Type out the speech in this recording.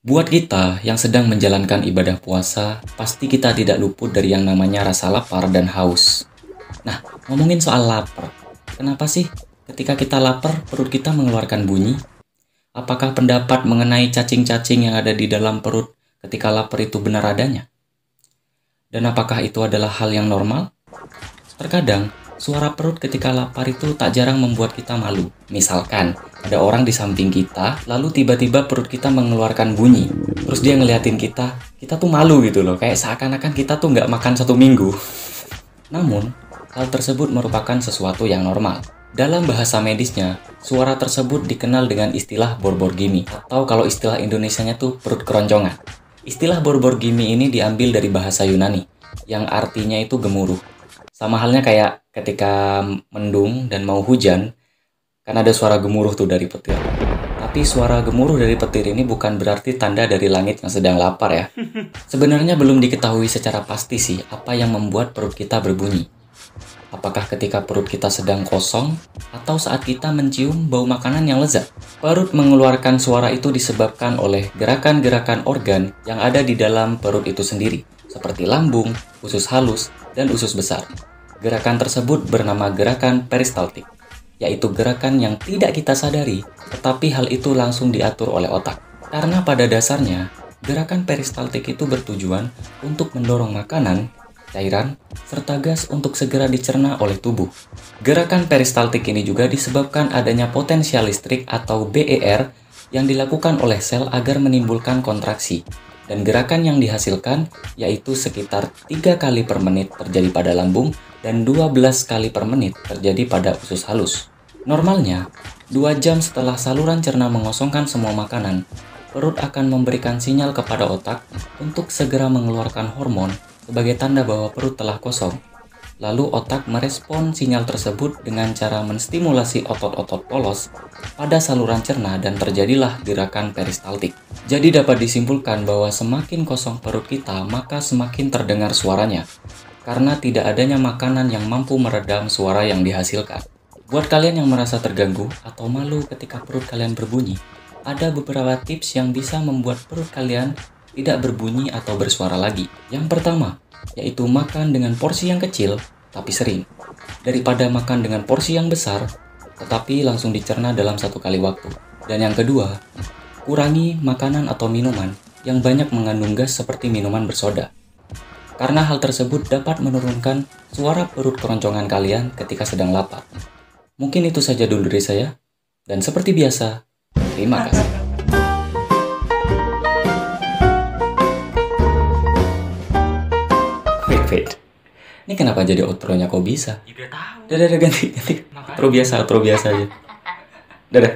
Buat kita yang sedang menjalankan ibadah puasa, pasti kita tidak luput dari yang namanya rasa lapar dan haus. Nah, ngomongin soal lapar, kenapa sih ketika kita lapar perut kita mengeluarkan bunyi? Apakah pendapat mengenai cacing-cacing yang ada di dalam perut ketika lapar itu benar adanya? Dan apakah itu adalah hal yang normal? Terkadang, suara perut ketika lapar itu tak jarang membuat kita malu. Misalkan, ada orang di samping kita, lalu tiba-tiba perut kita mengeluarkan bunyi. Terus dia ngeliatin kita tuh malu gitu loh. Kayak seakan-akan kita tuh nggak makan 1 minggu. Namun, hal tersebut merupakan sesuatu yang normal. Dalam bahasa medisnya, suara tersebut dikenal dengan istilah borborgimi. Atau kalau istilah Indonesianya tuh perut keroncongan. Istilah borborgimi ini diambil dari bahasa Yunani, yang artinya itu gemuruh. Sama halnya kayak ketika mendung dan mau hujan, kan ada suara gemuruh tuh dari petir. Tapi suara gemuruh dari petir ini bukan berarti tanda dari langit yang sedang lapar ya. Sebenarnya belum diketahui secara pasti sih apa yang membuat perut kita berbunyi. Apakah ketika perut kita sedang kosong atau saat kita mencium bau makanan yang lezat? Perut mengeluarkan suara itu disebabkan oleh gerakan-gerakan organ yang ada di dalam perut itu sendiri, seperti lambung, usus halus, dan usus besar. Gerakan tersebut bernama gerakan peristaltik, yaitu gerakan yang tidak kita sadari, tetapi hal itu langsung diatur oleh otak. Karena pada dasarnya, gerakan peristaltik itu bertujuan untuk mendorong makanan, cairan, serta gas untuk segera dicerna oleh tubuh. Gerakan peristaltik ini juga disebabkan adanya potensial listrik atau BER yang dilakukan oleh sel agar menimbulkan kontraksi. Dan gerakan yang dihasilkan yaitu sekitar 3 kali per menit terjadi pada lambung dan 12 kali per menit terjadi pada usus halus. Normalnya, 2 jam setelah saluran cerna mengosongkan semua makanan, perut akan memberikan sinyal kepada otak untuk segera mengeluarkan hormon sebagai tanda bahwa perut telah kosong. Lalu otak merespon sinyal tersebut dengan cara menstimulasi otot-otot polos pada saluran cerna dan terjadilah gerakan peristaltik. Jadi dapat disimpulkan bahwa semakin kosong perut kita, maka semakin terdengar suaranya, karena tidak adanya makanan yang mampu meredam suara yang dihasilkan. Buat kalian yang merasa terganggu atau malu ketika perut kalian berbunyi, ada beberapa tips yang bisa membuat perut kalian tidak berbunyi atau bersuara lagi. Yang pertama, yaitu makan dengan porsi yang kecil tapi sering, daripada makan dengan porsi yang besar tetapi langsung dicerna dalam 1 kali waktu. Dan yang kedua, kurangi makanan atau minuman yang banyak mengandung gas seperti minuman bersoda, karena hal tersebut dapat menurunkan suara perut keroncongan kalian ketika sedang lapar. Mungkin itu saja dulu dari saya, dan seperti biasa, terima kasih. Wait. Ini kenapa jadi outro-nya kok bisa? Juga tahu. Dadah, ganti. Makanya. Outro biasa aja. Dadah.